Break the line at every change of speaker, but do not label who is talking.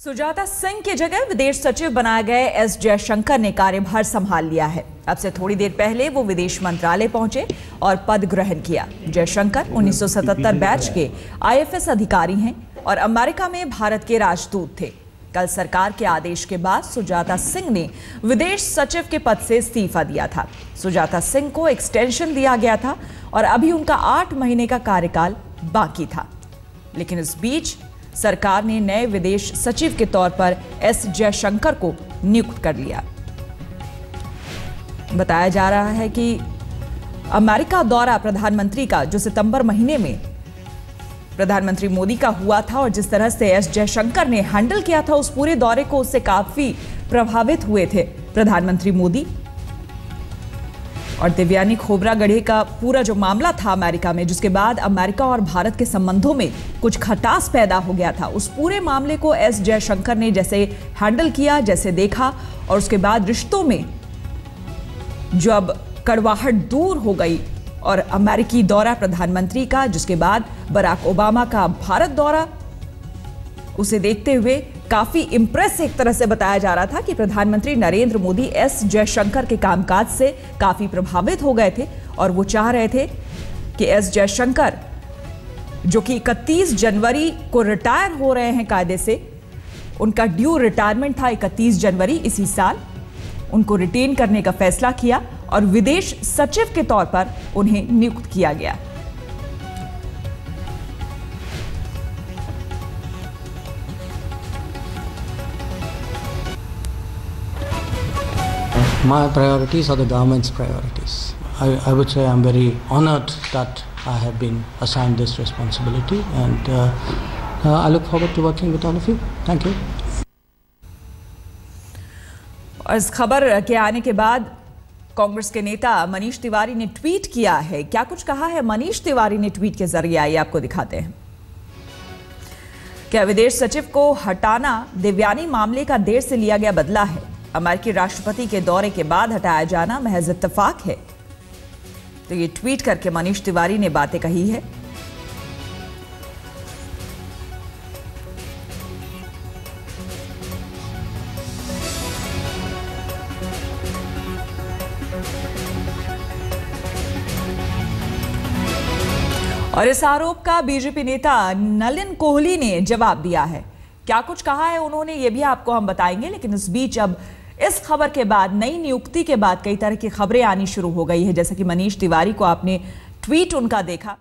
सुजाता सिंह की जगह विदेश सचिव बनाए गए एस जयशंकर ने कार्यभार संभाल लिया है। अब से थोड़ी देर पहले वो विदेश मंत्रालय पहुंचे और पद ग्रहण किया। जयशंकर 1977 बैच के आईएफएस अधिकारी हैं और अमेरिका में भारत के राजदूत थे। कल सरकार के आदेश के बाद सुजाता सिंह ने विदेश सचिव के पद से इस्तीफा दिया था। सुजाता सिंह को एक्सटेंशन दिया गया था और अभी उनका 8 महीने का कार्यकाल बाकी था, लेकिन इस बीच सरकार ने नए विदेश सचिव के तौर पर एस जयशंकर को नियुक्त कर लिया। बताया जा रहा है कि अमेरिका दौरा प्रधानमंत्री का, जो सितंबर महीने में प्रधानमंत्री मोदी का हुआ था, और जिस तरह से एस जयशंकर ने हैंडल किया था उस पूरे दौरे को, उससे काफी प्रभावित हुए थे प्रधानमंत्री मोदी। और देवयानी खोबरागढ़े का पूरा जो मामला था अमेरिका में, जिसके बाद अमेरिका और भारत के संबंधों में कुछ खटास पैदा हो गया था, उस पूरे मामले को एस जयशंकर ने जैसे हैंडल किया, जैसे देखा, और उसके बाद रिश्तों में जो अब कड़वाहट दूर हो गई और अमेरिकी दौरा प्रधानमंत्री का, जिसके बाद बराक ओबामा का भारत दौरा, उसे देखते हुए काफी इंप्रेस एक तरह से बताया जा रहा था कि प्रधानमंत्री नरेंद्र मोदी एस जयशंकर के कामकाज से काफी प्रभावित हो गए थे और वो चाह रहे थे कि एस जयशंकर, जो कि 31 जनवरी को रिटायर हो रहे हैं कायदे से, उनका ड्यू रिटायरमेंट था 31 जनवरी इसी साल, उनको रिटेन करने का फैसला किया और विदेश सचिव के तौर पर उन्हें नियुक्त किया गया।
My priorities are the government's priorities. I would say I'm very honored that I have been assigned this responsibility, and I look forward to working with all of you. Thank you.
और इस खबर के आने के बाद कांग्रेस के नेता मनीष तिवारी ने ट्वीट किया है। क्या कुछ कहा है मनीष तिवारी ने ट्वीट के जरिए, आइए आपको दिखाते हैं। क्या विदेश सचिव को हटाना देवयानी मामले का देर से लिया गया बदला है? अमेरिकी राष्ट्रपति के दौरे के बाद हटाया जाना महज इत्तेफाक है। तो ये ट्वीट करके मनीष तिवारी ने बातें कही है। और इस आरोप का बीजेपी नेता नलिन कोहली ने जवाब दिया है। क्या कुछ कहा है उन्होंने, ये भी आपको हम बताएंगे, लेकिन इस बीच अब इस खबर के बाद, नई नियुक्ति के बाद कई तरह की खबरें आनी शुरू हो गई है। जैसे कि मनीष तिवारी को आपने ट्वीट उनका देखा।